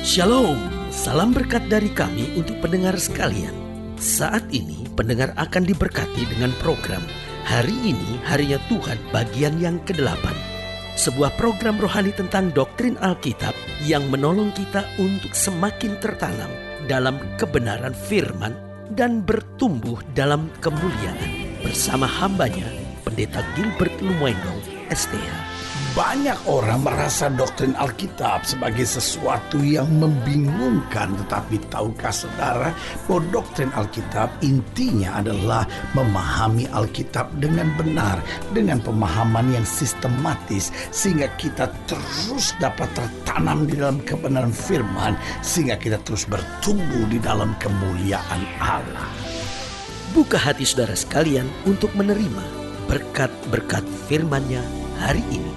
Shalom, salam berkat dari kami untuk pendengar sekalian. Saat ini pendengar akan diberkati dengan program Hari Ini Harinya Tuhan bagian yang ke-8. Sebuah program rohani tentang doktrin Alkitab yang menolong kita untuk semakin tertanam dalam kebenaran firman dan bertumbuh dalam kemuliaan. Bersama hambanya, Pendeta Gilbert Lumwendong, STH. Banyak orang merasa doktrin Alkitab sebagai sesuatu yang membingungkan. Tetapi tahukah saudara bahwa doktrin Alkitab intinya adalah memahami Alkitab dengan benar, dengan pemahaman yang sistematis, sehingga kita terus dapat tertanam di dalam kebenaran firman, sehingga kita terus bertumbuh di dalam kemuliaan Allah. Buka hati saudara sekalian untuk menerima berkat-berkat firman-Nya hari ini.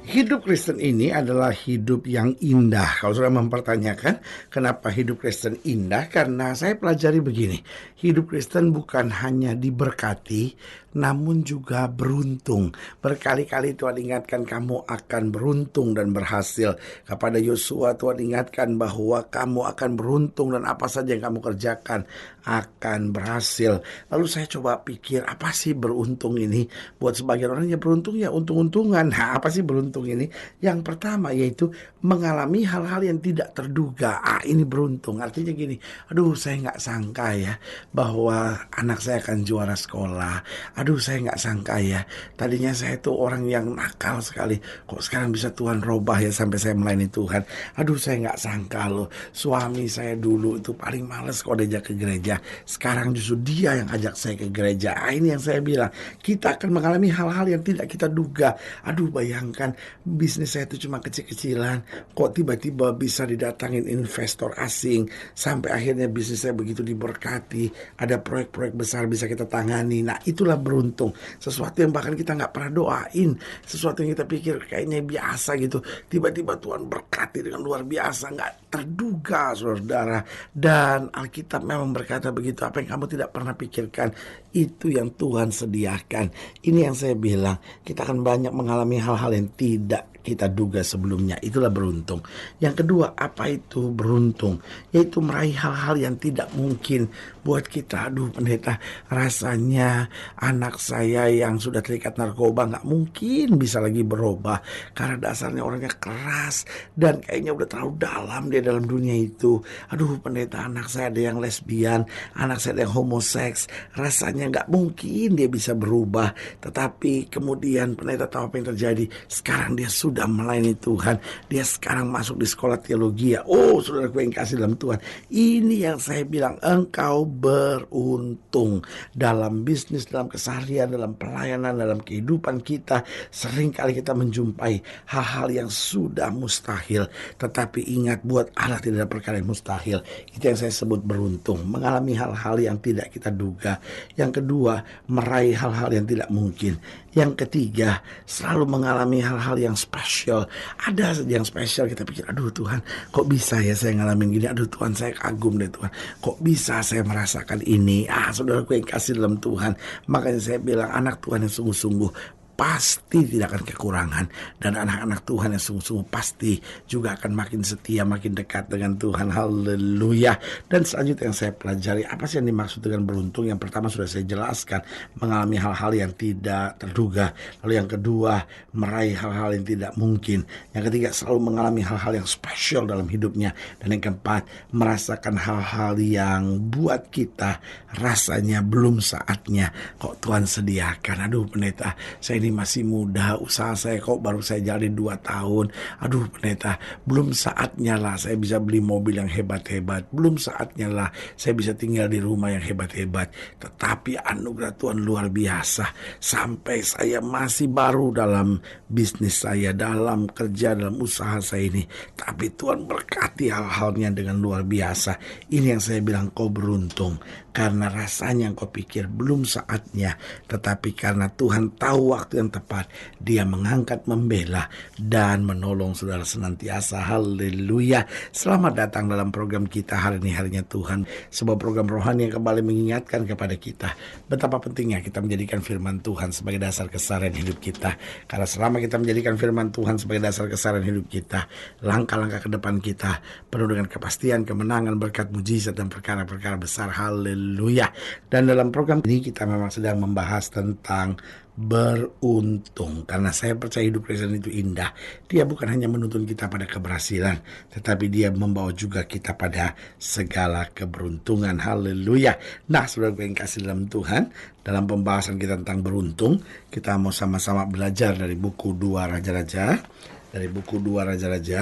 Hidup Kristen ini adalah hidup yang indah. Kalau saudara mempertanyakan kenapa hidup Kristen indah, karena saya pelajari begini. Hidup Kristen bukan hanya diberkati, namun juga beruntung. Berkali-kali Tuhan ingatkan kamu akan beruntung dan berhasil. Kepada Yosua Tuhan ingatkan bahwa kamu akan beruntung dan apa saja yang kamu kerjakan akan berhasil. Lalu saya coba pikir, apa sih beruntung ini? Buat sebagian orang ya beruntung ya untung-untungan. Nah, apa sih beruntung ini? Yang pertama yaitu mengalami hal-hal yang tidak terduga. Ini beruntung. Artinya gini, aduh saya gak sangka ya bahwa anak saya akan juara sekolah. Aduh saya gak sangka ya, tadinya saya tuh orang yang nakal sekali, kok sekarang bisa Tuhan robah ya sampai saya melayani Tuhan. Aduh saya gak sangka loh, suami saya dulu itu paling males kalau diajak ke gereja, sekarang justru dia yang ajak saya ke gereja. Ini yang saya bilang, kita akan mengalami hal-hal yang tidak kita duga. Aduh bayangkan, bisnis saya itu cuma kecil-kecilan, kok tiba-tiba bisa didatangin investor asing, sampai akhirnya bisnis saya begitu diberkati, ada proyek-proyek besar bisa kita tangani. Nah itulah beruntung, sesuatu yang bahkan kita gak pernah doain, sesuatu yang kita pikir kayaknya biasa gitu, tiba-tiba Tuhan berkati dengan luar biasa, gak terduga saudara. Dan Alkitab memang berkata begitu, apa yang kamu tidak pernah pikirkan itu yang Tuhan sediakan. Ini yang saya bilang, kita akan banyak mengalami hal-hal yang tidak kita duga sebelumnya. Itulah beruntung. Yang kedua, apa itu beruntung? Yaitu meraih hal-hal yang tidak mungkin buat kita. Aduh pendeta, rasanya anak saya yang sudah terikat narkoba gak mungkin bisa lagi berubah, karena dasarnya orangnya keras dan kayaknya udah terlalu dalam dia dalam dunia itu. Aduh pendeta, anak saya ada yang lesbian, anak saya ada yang homoseks, rasanya gak mungkin dia bisa berubah. Tetapi kemudian pendeta tahu apa yang terjadi? Sekarang dia sudah melayani Tuhan, dia sekarang masuk di sekolah teologi. Oh saudaraku yang kasih dalam Tuhan, ini yang saya bilang, engkau beruntung dalam bisnis, dalam keseharian, dalam pelayanan, dalam kehidupan kita. Seringkali kita menjumpai hal-hal yang sudah mustahil, tetapi ingat, buat Allah tidak ada perkara yang mustahil. Itu yang saya sebut beruntung, mengalami hal-hal yang tidak kita duga. Yang kedua, meraih hal-hal yang tidak mungkin. Yang ketiga, selalu mengalami hal-hal yang spesial. Ada yang spesial, kita pikir, aduh Tuhan, kok bisa ya saya ngalamin gini? Aduh Tuhan, saya kagum deh Tuhan, kok bisa saya merasakan ini? Saudaraku yang kasih dalam Tuhan, makanya saya bilang, anak Tuhan yang sungguh-sungguh pasti tidak akan kekurangan. Dan anak-anak Tuhan yang sungguh-sungguh pasti juga akan makin setia, makin dekat dengan Tuhan. Haleluya. Dan selanjutnya yang saya pelajari, apa sih yang dimaksud dengan beruntung? Yang pertama sudah saya jelaskan, mengalami hal-hal yang tidak terduga. Lalu yang kedua, meraih hal-hal yang tidak mungkin. Yang ketiga, selalu mengalami hal-hal yang spesial dalam hidupnya. Dan yang keempat, merasakan hal-hal yang buat kita rasanya belum saatnya kok Tuhan sediakan. Aduh pendeta, saya ini masih muda, usaha saya kok baru saya jalin 2 tahun. Aduh pendeta, belum saatnya lah saya bisa beli mobil yang hebat-hebat, belum saatnya lah saya bisa tinggal di rumah yang hebat-hebat. Tetapi anugerah Tuhan luar biasa, sampai saya masih baru dalam bisnis saya, dalam kerja, dalam usaha saya ini, tapi Tuhan berkati hal-halnya dengan luar biasa. Ini yang saya bilang, kau beruntung, karena rasanya kau pikir belum saatnya, tetapi karena Tuhan tahu waktu waktu yang tepat dia mengangkat, membela, dan menolong saudara senantiasa. Haleluya. Selamat datang dalam program kita hari ini, harinya Tuhan. Sebuah program rohani yang kembali mengingatkan kepada kita betapa pentingnya kita menjadikan firman Tuhan sebagai dasar keseharian hidup kita. Karena selama kita menjadikan firman Tuhan sebagai dasar keseharian hidup kita, langkah-langkah ke depan kita penuh dengan kepastian, kemenangan, berkat, mujizat, dan perkara-perkara besar. Haleluya. Dan dalam program ini kita memang sedang membahas tentang beruntung. Karena saya percaya hidup Kristen itu indah. Dia bukan hanya menuntun kita pada keberhasilan, tetapi dia membawa juga kita pada segala keberuntungan. Haleluya. Nah, saudara yang kasih dalam Tuhan, dalam pembahasan kita tentang beruntung, kita mau sama-sama belajar dari buku 2 Raja-Raja. Dari buku 2 Raja-Raja,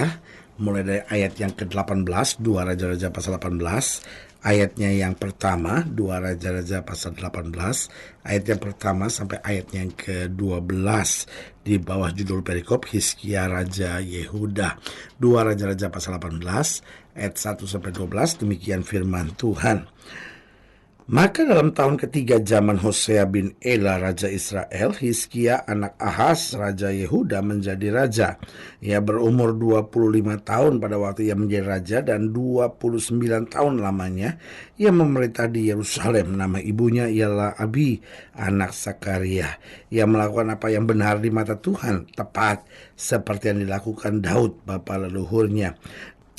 mulai dari ayat yang ke-18, 2 Raja-Raja pasal 18. Ayatnya yang pertama, 2 Raja-Raja pasal 18, ayat yang pertama sampai ayatnya yang ke-12. Di bawah judul perikop Hizkia Raja Yehuda. 2 Raja-Raja pasal 18, ayat 1 sampai 12, demikian firman Tuhan. Maka dalam tahun ketiga zaman Hosea bin Ela Raja Israel, Hizkia anak Ahaz Raja Yehuda menjadi raja. Ia berumur 25 tahun pada waktu ia menjadi raja, dan 29 tahun lamanya ia memerintah di Yerusalem. Nama ibunya ialah Abi anak Sakaria. Ia melakukan apa yang benar di mata Tuhan, tepat seperti yang dilakukan Daud bapa leluhurnya.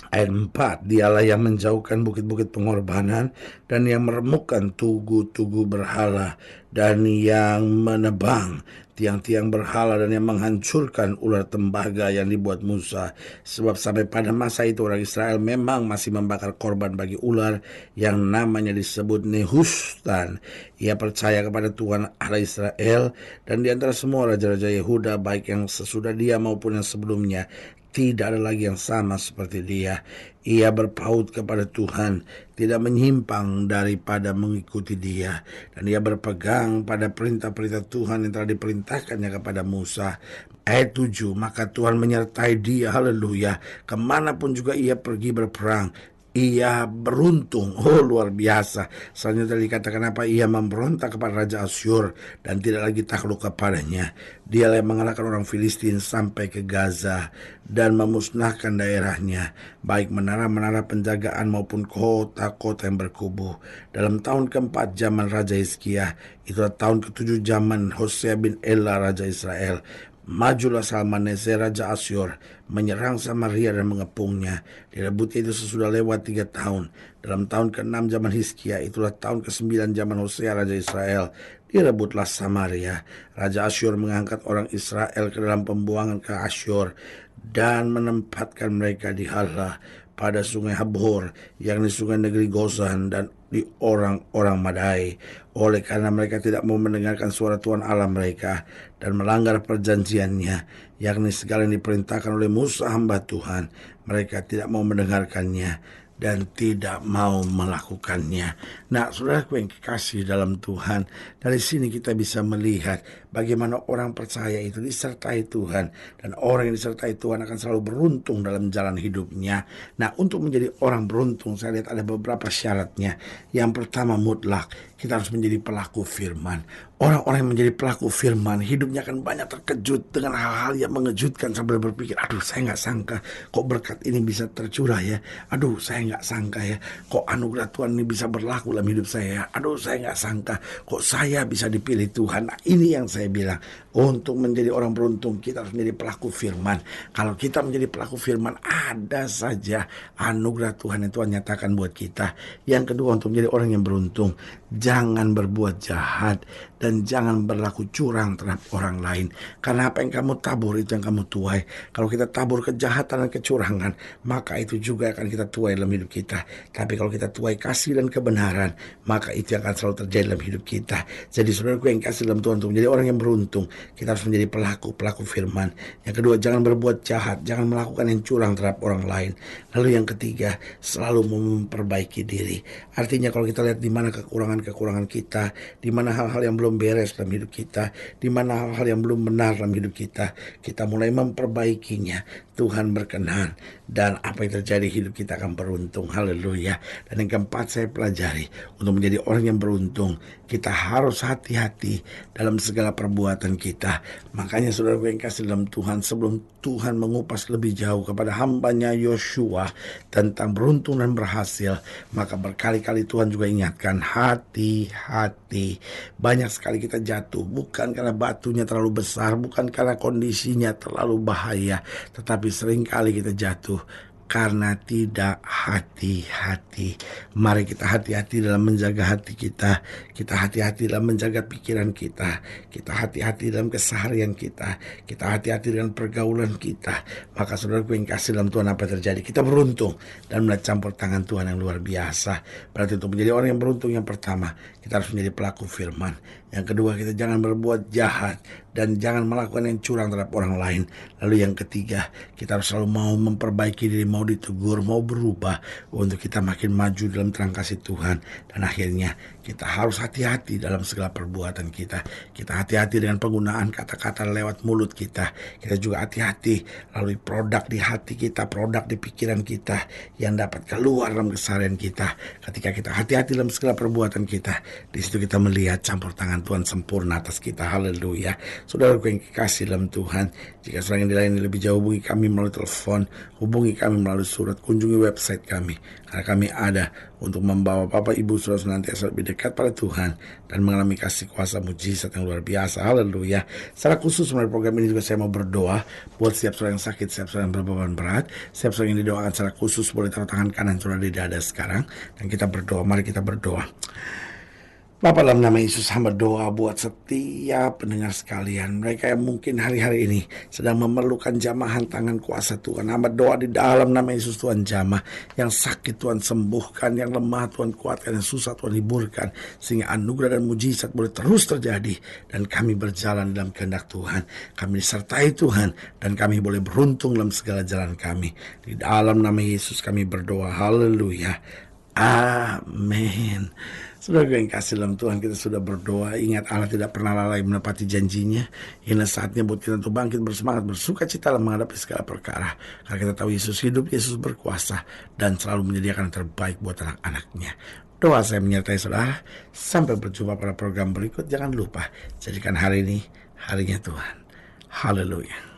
Ayat 4, dialah yang menjauhkan bukit-bukit pengorbanan dan yang meremukkan tugu-tugu berhala dan yang menebang tiang-tiang berhala dan yang menghancurkan ular tembaga yang dibuat Musa. Sebab sampai pada masa itu orang Israel memang masih membakar korban bagi ular yang namanya disebut Nehustan. Ia percaya kepada Tuhan Allah Israel, dan di antara semua raja-raja Yehuda, baik yang sesudah dia maupun yang sebelumnya, tidak ada lagi yang sama seperti dia. Ia berpaut kepada Tuhan, tidak menyimpang daripada mengikuti dia. Dan ia berpegang pada perintah-perintah Tuhan yang telah diperintahkannya kepada Musa. Ayat 7, maka Tuhan menyertai dia, haleluya, kemanapun juga ia pergi berperang. Ia beruntung. Oh, luar biasa. Selanjutnya dikatakan apa? Ia memberontak kepada Raja Asyur dan tidak lagi takluk kepadanya. Dia yang mengalahkan orang Filistin sampai ke Gaza dan memusnahkan daerahnya, baik menara-menara penjagaan maupun kota-kota yang berkubu. Dalam tahun keempat zaman Raja Hizkia, itulah tahun ketujuh zaman Hosea bin Ela Raja Israel, majulah Salmaneser Raja Asyur menyerang Samaria dan mengepungnya. Direbutnya itu sesudah lewat 3 tahun. Dalam tahun ke-6 zaman Hizkia, itulah tahun ke-9 zaman Hosea Raja Israel, direbutlah Samaria. Raja Asyur mengangkat orang Israel ke dalam pembuangan ke Asyur dan menempatkan mereka di Hala pada sungai Habor, yakni sungai negeri Gozan, dan di orang-orang Madai. Oleh karena mereka tidak mau mendengarkan suara Tuhan Allah mereka dan melanggar perjanjiannya, yakni segala yang diperintahkan oleh Musa hamba Tuhan, mereka tidak mau mendengarkannya dan tidak mau melakukannya. Nah, saudaraku yang kekasih dalam Tuhan, dari sini kita bisa melihat bagaimana orang percaya itu disertai Tuhan, dan orang yang disertai Tuhan akan selalu beruntung dalam jalan hidupnya. Nah, untuk menjadi orang beruntung, saya lihat ada beberapa syaratnya. Yang pertama, mutlak, kita harus menjadi pelaku firman. Orang-orang yang menjadi pelaku firman, hidupnya akan banyak terkejut dengan hal-hal yang mengejutkan sambil berpikir, aduh saya gak sangka kok berkat ini bisa tercurah ya. Aduh saya gak sangka ya kok anugerah Tuhan ini bisa berlaku dalam hidup saya. Aduh saya gak sangka kok saya bisa dipilih Tuhan. Nah, ini yang saya bilang, untuk menjadi orang beruntung kita harus menjadi pelaku firman. Kalau kita menjadi pelaku firman, ada saja anugerah Tuhan yang Tuhan nyatakan buat kita. Yang kedua, untuk menjadi orang yang beruntung, jangan berbuat jahat dan jangan berlaku curang terhadap orang lain. Karena apa yang kamu tabur itu yang kamu tuai. Kalau kita tabur kejahatan dan kecurangan, maka itu juga akan kita tuai dalam hidup kita. Tapi kalau kita tuai kasih dan kebenaran, maka itu yang akan selalu terjadi dalam hidup kita. Jadi saudaraku yang kasih dalam Tuhan, untuk menjadi orang yang beruntung, kita harus menjadi pelaku firman. Yang kedua, jangan berbuat jahat, jangan melakukan yang curang terhadap orang lain. Lalu yang ketiga, selalu memperbaiki diri. Artinya kalau kita lihat di mana kekurangan kita, di mana hal-hal yang belum beres dalam hidup kita, di mana hal-hal yang belum benar dalam hidup kita mulai memperbaikinya. Tuhan berkenan, dan apa yang terjadi hidup kita akan beruntung. Haleluya. Dan yang keempat saya pelajari, untuk menjadi orang yang beruntung, kita harus hati-hati dalam segala perbuatan kita. Makanya saudara yang kasih dalam Tuhan, sebelum Tuhan mengupas lebih jauh kepada hambanya Yosua tentang beruntung dan berhasil, maka berkali-kali Tuhan juga ingatkan, hati-hati. Banyak sekali kita jatuh, bukan karena batunya terlalu besar, bukan karena kondisinya terlalu bahaya, tetapi seringkali kita jatuh karena tidak hati-hati. Mari kita hati-hati dalam menjaga hati kita. Kita hati-hati dalam menjaga pikiran kita. Kita hati-hati dalam keseharian kita. Kita hati-hati dengan pergaulan kita. Maka saudaraku yang kasih dalam Tuhan, apa terjadi? Kita beruntung dan melihat campur tangan Tuhan yang luar biasa. Berarti untuk menjadi orang yang beruntung, yang pertama, kita harus menjadi pelaku firman. Yang kedua, kita jangan berbuat jahat dan jangan melakukan yang curang terhadap orang lain. Lalu yang ketiga, kita harus selalu mau memperbaiki diri, mau ditegur, mau berubah untuk kita makin maju dalam terang kasih Tuhan. Dan akhirnya kita harus hati-hati dalam segala perbuatan kita. Kita hati-hati dengan penggunaan kata-kata lewat mulut kita. Kita juga hati-hati melalui produk di hati kita, produk di pikiran kita yang dapat keluar dalam keseharian kita. Ketika kita hati-hati dalam segala perbuatan kita, di situ kita melihat campur tangan Tuhan sempurna atas kita. Haleluya. Saudaraku yang kekasih dalam Tuhan, jika saudara yang dilayani lebih jauh, hubungi kami melalui telepon, hubungi kami melalui surat, kunjungi website kami, karena kami ada untuk membawa Bapak Ibu saudara senantiasa lebih dekat pada Tuhan dan mengalami kasih kuasa mujizat yang luar biasa. Haleluya. Secara khusus melalui program ini juga saya mau berdoa buat setiap saudara yang sakit, setiap saudara yang berbeban berat, setiap saudara yang didoakan secara khusus. Boleh taruh tangan kanan saudara di dada sekarang dan kita berdoa. Mari kita berdoa. Bapa, dalam nama Yesus hamba doa buat setiap pendengar sekalian, mereka yang mungkin hari-hari ini sedang memerlukan jamahan tangan kuasa Tuhan. Hamba doa di dalam nama Yesus, Tuhan jamah. Yang sakit Tuhan sembuhkan, yang lemah Tuhan kuatkan, yang susah Tuhan hiburkan, sehingga anugerah dan mujizat boleh terus terjadi dan kami berjalan dalam kehendak Tuhan. Kami disertai Tuhan dan kami boleh beruntung dalam segala jalan kami. Di dalam nama Yesus kami berdoa. Haleluya. Amin. Saudara yang kasih dalam Tuhan, kita sudah berdoa. Ingat, Allah tidak pernah lalai menepati janjinya. Ini saatnya buat kita untuk bangkit bersemangat, bersuka cita dalam menghadapi segala perkara. Karena kita tahu Yesus hidup, Yesus berkuasa, dan selalu menyediakan yang terbaik buat anak-anaknya. Doa saya menyertai saudara. Sampai berjumpa pada program berikut. Jangan lupa, jadikan hari ini harinya Tuhan. Haleluya.